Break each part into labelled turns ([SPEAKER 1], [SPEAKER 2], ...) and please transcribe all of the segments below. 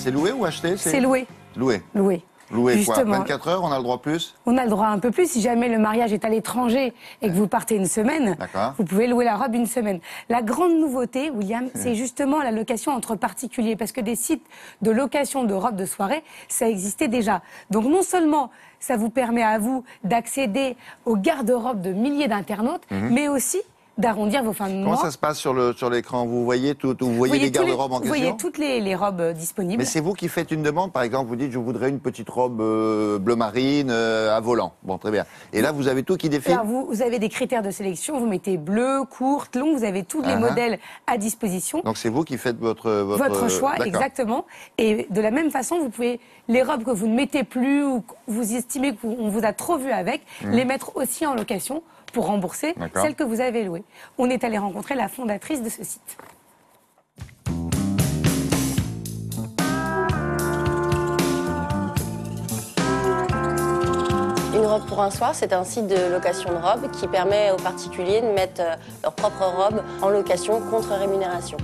[SPEAKER 1] C'est loué ou acheté?
[SPEAKER 2] C'est loué.
[SPEAKER 1] Loué.
[SPEAKER 2] Loué.
[SPEAKER 1] Loué quoi?
[SPEAKER 2] Justement.
[SPEAKER 1] 24 heures, on a le droit plus?
[SPEAKER 2] On a le droit à un peu plus. Si jamais le mariage est à l'étranger et que vous partez une semaine, vous pouvez louer la robe une semaine. La grande nouveauté, William, c'est justement la location entre particuliers. Parce que des sites de location de robes de soirée, ça existait déjà. Donc non seulement ça vous permet à vous d'accéder aux garde-robes de milliers d'internautes, mais aussi d'arrondir vos fins de mois.
[SPEAKER 1] Comment ça se passe sur l'écran? Vous voyez tout, vous voyez les garde-robes en question?
[SPEAKER 2] Vous voyez toutes les robes disponibles.
[SPEAKER 1] Mais c'est vous qui faites une demande, par exemple, vous dites je voudrais une petite robe bleu marine à volant. Bon, très bien. Et là, vous avez tout qui défile?
[SPEAKER 2] Alors, vous avez des critères de sélection, vous mettez bleu, courte, longue, vous avez tous les modèles à disposition.
[SPEAKER 1] Donc c'est vous qui faites
[SPEAKER 2] votre choix, exactement. Et de la même façon, vous pouvez, les robes que vous ne mettez plus ou que vous estimez qu'on vous a trop vu avec, les mettre aussi en location pour rembourser celles que vous avez louées. On est allé rencontrer la fondatrice de ce site.
[SPEAKER 3] Une robe pour un soir, c'est un site de location de robes qui permet aux particuliers de mettre leur propre robe en location contre rémunération.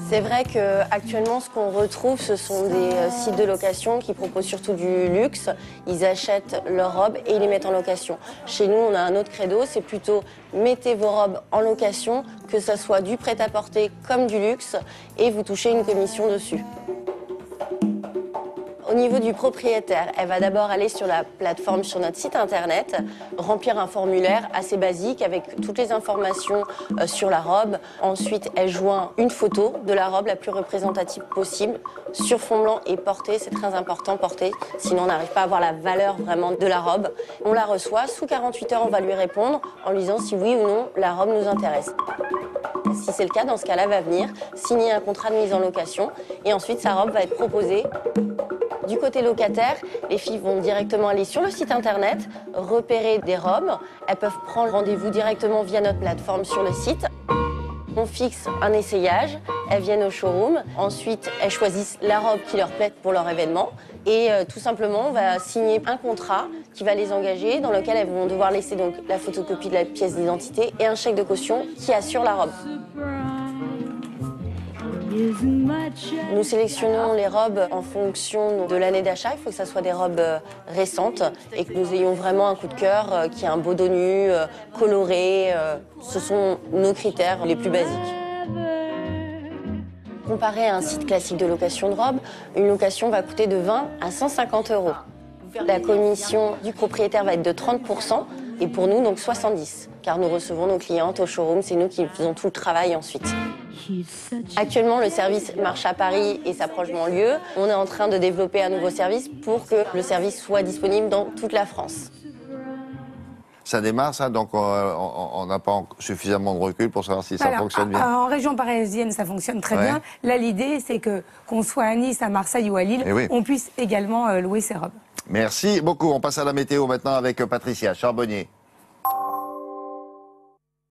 [SPEAKER 3] C'est vrai qu'actuellement, ce qu'on retrouve, ce sont des sites de location qui proposent surtout du luxe. Ils achètent leurs robes et ils les mettent en location. Chez nous, on a un autre credo, c'est plutôt mettez vos robes en location, que ce soit du prêt-à-porter comme du luxe, et vous touchez une commission dessus. Au niveau du propriétaire, elle va d'abord aller sur la plateforme sur notre site internet, remplir un formulaire assez basique avec toutes les informations sur la robe. Ensuite, elle joint une photo de la robe la plus représentative possible sur fond blanc et portée. C'est très important, portée, sinon on n'arrive pas à voir la valeur vraiment de la robe. On la reçoit, sous 48 heures, on va lui répondre en lui disant si oui ou non la robe nous intéresse. Si c'est le cas, dans ce cas-là, va venir signer un contrat de mise en location et ensuite sa robe va être proposée. Du côté locataire, les filles vont directement aller sur le site internet, repérer des robes. Elles peuvent prendre rendez-vous directement via notre plateforme sur le site. On fixe un essayage, elles viennent au showroom. Ensuite, elles choisissent la robe qui leur plaît pour leur événement. Et tout simplement, on va signer un contrat qui va les engager, dans lequel elles vont devoir laisser donc la photocopie de la pièce d'identité et un chèque de caution qui assure la robe. Nous sélectionnons les robes en fonction de l'année d'achat. Il faut que ça soit des robes récentes et que nous ayons vraiment un coup de cœur qui ait un beau dos nu, coloré. Ce sont nos critères les plus basiques. Comparé à un site classique de location de robes, une location va coûter de 20 à 150 €. La commission du propriétaire va être de 30% et pour nous, donc 70%. Car nous recevons nos clientes au showroom, c'est nous qui faisons tout le travail ensuite. Actuellement, le service marche à Paris et s'approche de banlieue. On est en train de développer un nouveau service pour que le service soit disponible dans toute la France.
[SPEAKER 1] Ça démarre, ça, donc on n'a pas suffisamment de recul pour savoir si ça fonctionne bien.
[SPEAKER 2] En région parisienne, ça fonctionne très bien. Là, l'idée, c'est qu'on soit à Nice, à Marseille ou à Lille, on puisse également louer ces robes.
[SPEAKER 1] Merci beaucoup. On passe à la météo maintenant avec Patricia Charbonnier.